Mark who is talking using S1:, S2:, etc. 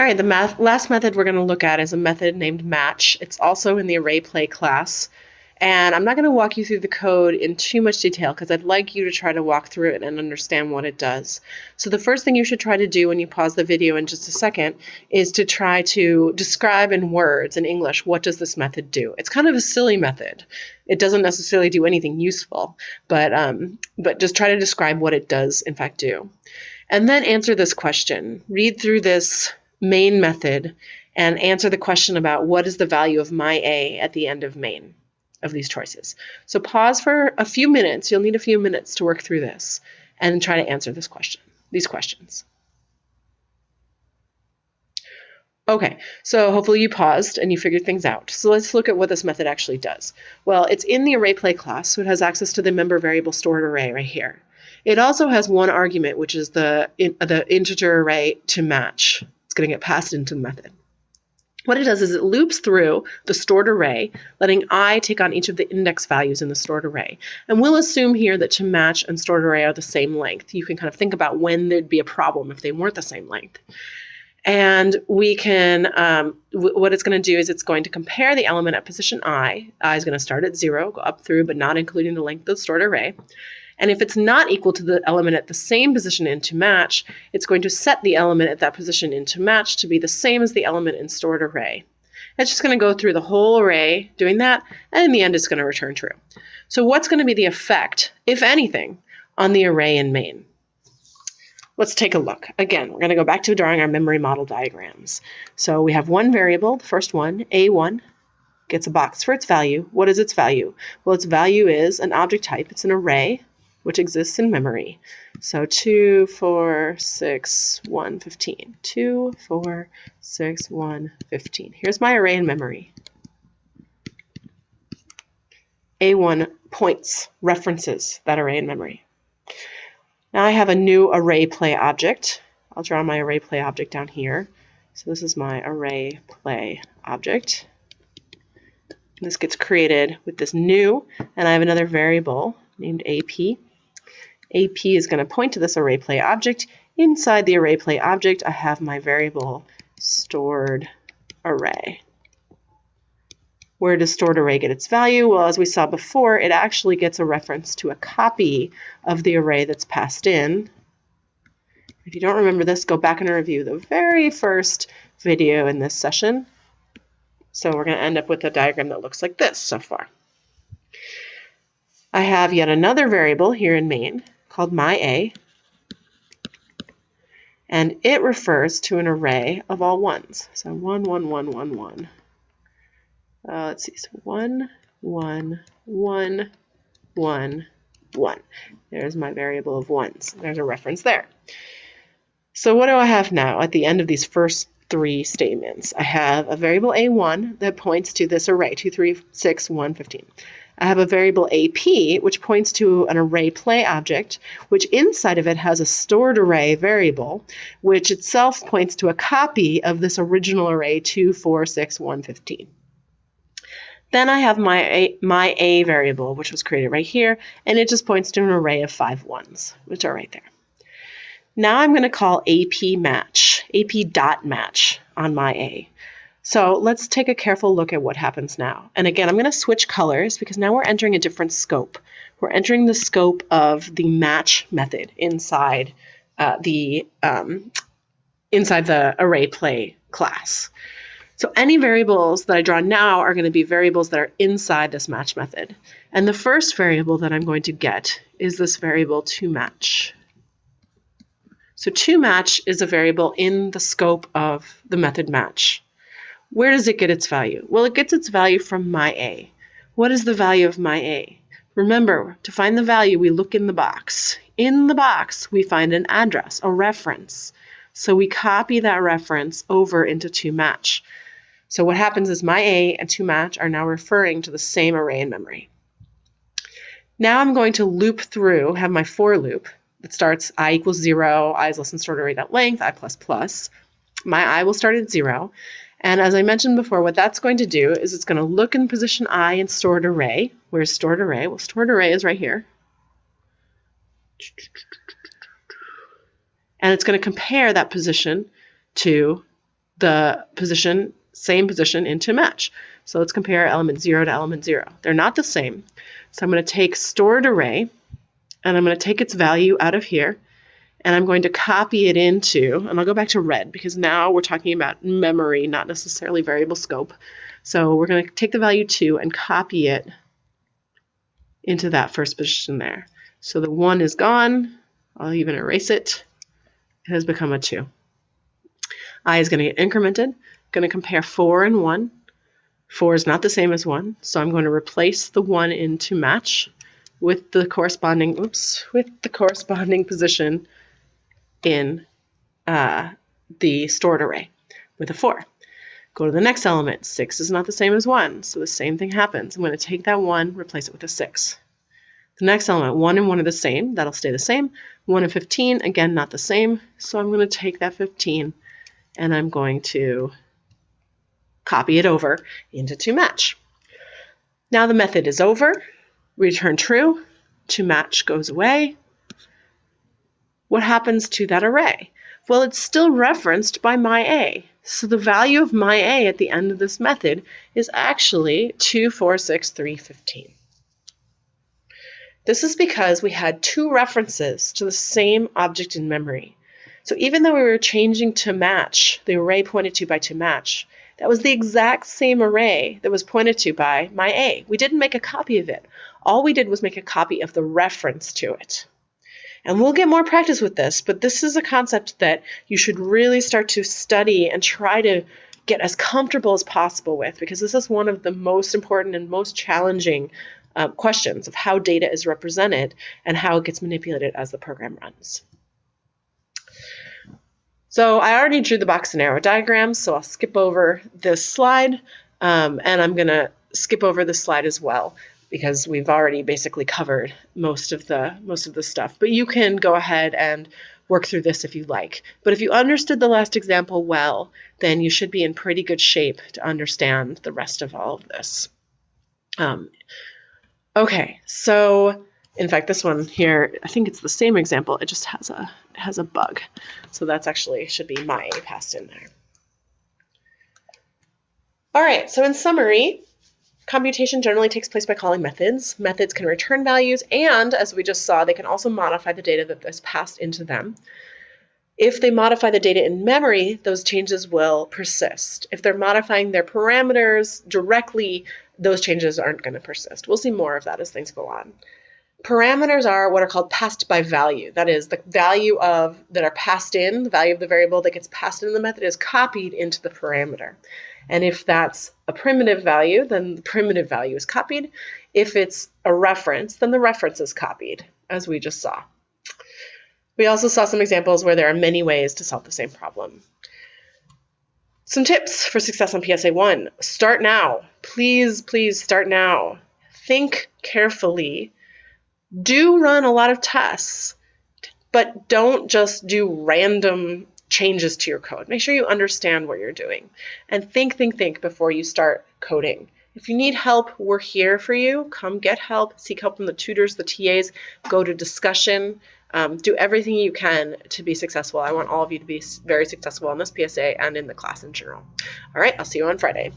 S1: All right, the last method we're going to look at is a method named match. It's also in the ArrayPlay class. And I'm not going to walk you through the code in too much detail because I'd like you to try to walk through it and understand what it does. So the first thing you should try to do when you pause the video in just a second is to try to describe in words, in English, what does this method do? It's kind of a silly method. It doesn't necessarily do anything useful, but just try to describe what it does, in fact, do. And then answer this question. Read through this main method and answer the question about what is the value of my A at the end of main of these choices. So pause for a few minutes. You'll need a few minutes to work through this and try to answer these questions. Okay, so hopefully you paused and you figured things out. So let's look at what this method actually does. Well, it's in the ArrayPlay class, so it has access to the member variable stored array right here. It also has one argument, which is the integer array to match. It's going to get passed into the method. What it does is it loops through the stored array, letting I take on each of the index values in the stored array. And we'll assume here that to match and stored array are the same length. You can kind of think about when there'd be a problem if they weren't the same length. And we can, what it's going to do is it's going to compare the element at position I. I is going to start at 0, go up through, but not including the length of the stored array. And if it's not equal to the element at the same position in to match, it's going to set the element at that position in to match to be the same as the element in stored array. It's just going to go through the whole array doing that, and in the end it's going to return true. So what's going to be the effect, if anything, on the array in main? Let's take a look. Again, we're going to go back to drawing our memory model diagrams. So we have one variable, the first one, A1, gets a box for its value. What is its value? Well, its value is an object type. It's an array, which exists in memory. So 2, 4, 6, 1, 15. 2, 4, 6, 1, 15. Here's my array in memory. A1 points, references that array in memory. Now I have a new ArrayPlay object. I'll draw my ArrayPlay object down here. So this is my ArrayPlay object. This gets created with this new, and I have another variable named AP. AP is going to point to this ArrayPlay object. Inside the ArrayPlay object, I have my variable stored array. Where does stored array get its value? Well, as we saw before, it actually gets a reference to a copy of the array that's passed in. If you don't remember this, go back and review the very first video in this session. So we're going to end up with a diagram that looks like this so far. I have yet another variable here in main called myA, and it refers to an array of all ones. So 1, 1, 1, 1, 1. Let's see, so 1, 1, 1, 1, 1. There's my variable of ones. There's a reference there. So what do I have now at the end of these first three statements? I have a variable A1 that points to this array, 2, 3, 6, 1, 15. I have a variable AP, which points to an ArrayPlay object, which inside of it has a stored array variable, which itself points to a copy of this original array, 2, 4, 6, 1, 15. Then I have my A variable, which was created right here, and it just points to an array of 5 ones, which are right there. Now I'm going to call AP match, AP.match on my A. So let's take a careful look at what happens now. And again, I'm going to switch colors because now we're entering a different scope. We're entering the scope of the match method inside the ArrayPlay class. So any variables that I draw now are going to be variables that are inside this match method. And the first variable that I'm going to get is this variable toMatch. So toMatch is a variable in the scope of the method match. Where does it get its value? Well, it gets its value from myA. What is the value of myA? Remember, to find the value, we look in the box. In the box, we find an address, a reference. So we copy that reference over into toMatch. So what happens is myA and toMatch are now referring to the same array in memory. Now I'm going to loop through, have my for loop that starts I equals 0, I is less than stored array.length, I plus plus. My I will start at 0. And as I mentioned before, what that's going to do is it's going to look in position I in stored array. Where's stored array? Well, stored array is right here. And it's going to compare that position to the position, same position into match. So let's compare element 0 to element 0. They're not the same. So I'm going to take stored array, and I'm going to take its value out of here, and I'm going to copy it into, and I'll go back to red because now we're talking about memory, not necessarily variable scope. So we're going to take the value 2 and copy it into that first position there. So the 1 is gone. I'll even erase it. It has become a 2. I is going to get incremented. Going to compare 4 and 1. 4 is not the same as 1, so I'm going to replace the 1 into match with the corresponding, position in the stored array with a 4. Go to the next element. 6 is not the same as 1, so the same thing happens. I'm going to take that 1, replace it with a 6. The next element, 1 and 1 are the same. That'll stay the same. 1 and 15, again, not the same. So I'm going to take that 15 and I'm going to copy it over into toMatch. Now the method is over. Return true. toMatch goes away. What happens to that array? Well, it's still referenced by myA. So the value of myA at the end of this method is actually 2, 4, 6, 3, 15. This is because we had 2 references to the same object in memory. So even though we were changing toMatch, the array pointed to by toMatch, that was the exact same array that was pointed to by myA. We didn't make a copy of it. All we did was make a copy of the reference to it. And we'll get more practice with this, but this is a concept that you should really start to study and try to get as comfortable as possible with, because this is one of the most important and most challenging questions of how data is represented and how it gets manipulated as the program runs. So I already drew the box and arrow diagrams, so I'll skip over this slide, and I'm going to skip over this slide as well, because we've already basically covered most of the stuff. But you can go ahead and work through this if you like. But if you understood the last example well, then you should be in pretty good shape to understand the rest of all of this. Okay, so in fact, this one here, I think it's the same example. It just has a bug. So that's actually should be my A passed in there. All right, so in summary, computation generally takes place by calling methods. Methods can return values, and as we just saw, they can also modify the data that is passed into them. If they modify the data in memory, those changes will persist. If they're modifying their parameters directly, those changes aren't going to persist. We'll see more of that as things go on. Parameters are what are called passed by value. That is, the value that are passed in, the value of the variable that gets passed in the method is copied into the parameter. And if that's a primitive value, then the primitive value is copied. If it's a reference, then the reference is copied, as we just saw. We also saw some examples where there are many ways to solve the same problem. Some tips for success on PSA 1. Start now. Please, please start now. Think carefully. Do run a lot of tests, but don't just do random changes to your code. Make sure you understand what you're doing. And think before you start coding. If you need help, we're here for you. Come get help. Seek help from the tutors, the TAs. Go to discussion. Do everything you can to be successful. I want all of you to be very successful on this PSA and in the class in general. All right, I'll see you on Friday.